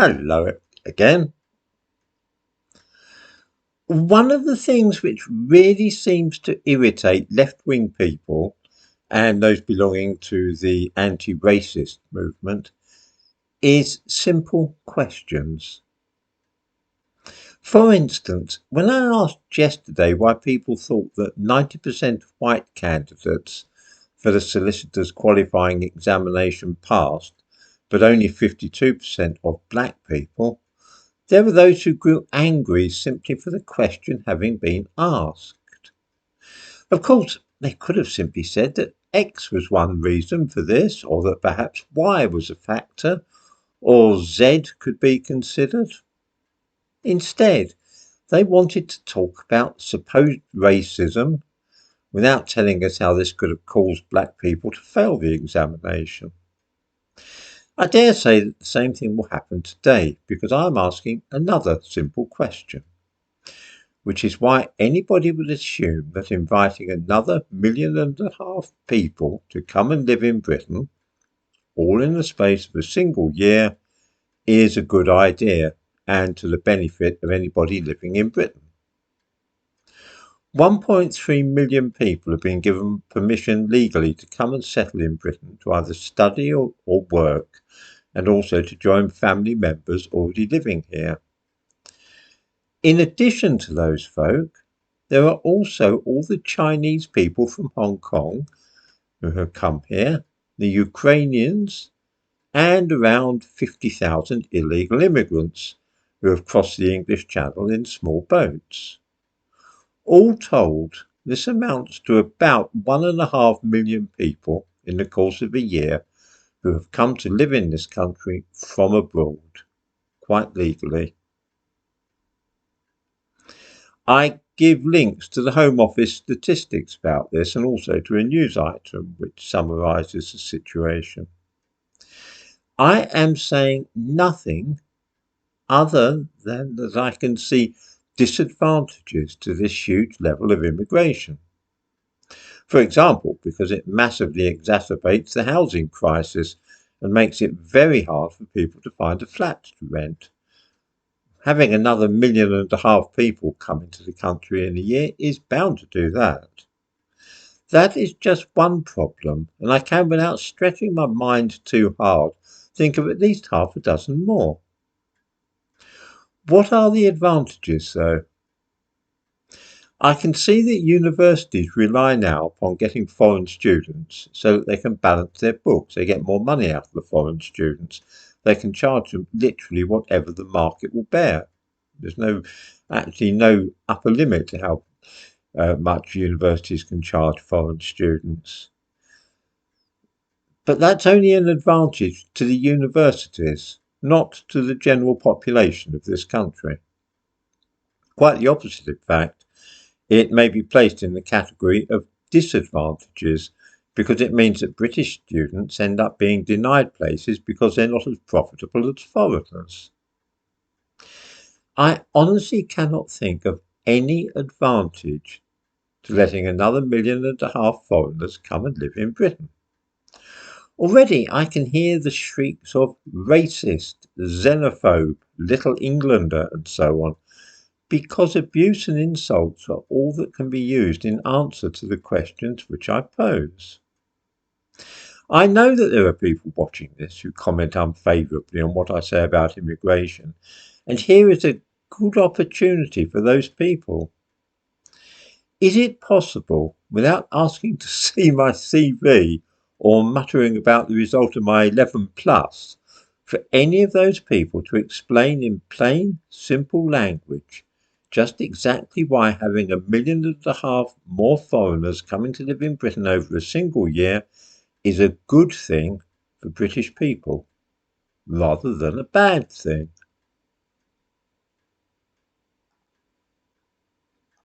Hello again. One of the things which really seems to irritate left-wing people and those belonging to the anti-racist movement is simple questions. For instance, when I asked yesterday why people thought that 90% of white candidates for the solicitor's qualifying examination passed, but only 52% of black people, there were those who grew angry simply for the question having been asked. Of course, they could have simply said that X was one reason for this, or that perhaps Y was a factor, or Z could be considered. Instead, they wanted to talk about supposed racism without telling us how this could have caused black people to fail the examination. I dare say that the same thing will happen today because I'm asking another simple question, which is why anybody would assume that inviting another 1.5 million people to come and live in Britain, all in the space of a single year, is a good idea and to the benefit of anybody living in Britain. 1.3 million people have been given permission legally to come and settle in Britain to either study or work, and also to join family members already living here. In addition to those folk, there are also all the Chinese people from Hong Kong who have come here, the Ukrainians, and around 50,000 illegal immigrants who have crossed the English Channel in small boats. All told, this amounts to about 1.5 million people in the course of a year who have come to live in this country from abroad, quite legally. I give links to the Home Office statistics about this and also to a news item which summarises the situation. I am saying nothing other than that I can see disadvantages to this huge level of immigration. For example, because it massively exacerbates the housing crisis and makes it very hard for people to find a flat to rent. Having another 1.5 million people come into the country in a year is bound to do that. That is just one problem, and I can, without stretching my mind too hard, think of at least half a dozen more. What are the advantages, though? I can see that universities rely now upon getting foreign students so that they can balance their books. They get more money out of the foreign students. They can charge them literally whatever the market will bear. There's actually no upper limit to how much universities can charge foreign students. But that's only an advantage to the universities, not to the general population of this country. Quite the opposite, in fact. It may be placed in the category of disadvantages because it means that British students end up being denied places because they're not as profitable as foreigners. I honestly cannot think of any advantage to letting another 1.5 million foreigners come and live in Britain. Already I can hear the shrieks of racist, xenophobe, little Englander and so on, because abuse and insults are all that can be used in answer to the questions which I pose. I know that there are people watching this who comment unfavourably on what I say about immigration, and here is a good opportunity for those people. Is it possible, without asking to see my CV or muttering about the result of my 11 plus, for any of those people to explain in plain, simple language just exactly why having 1.5 million more foreigners coming to live in Britain over a single year is a good thing for British people, rather than a bad thing?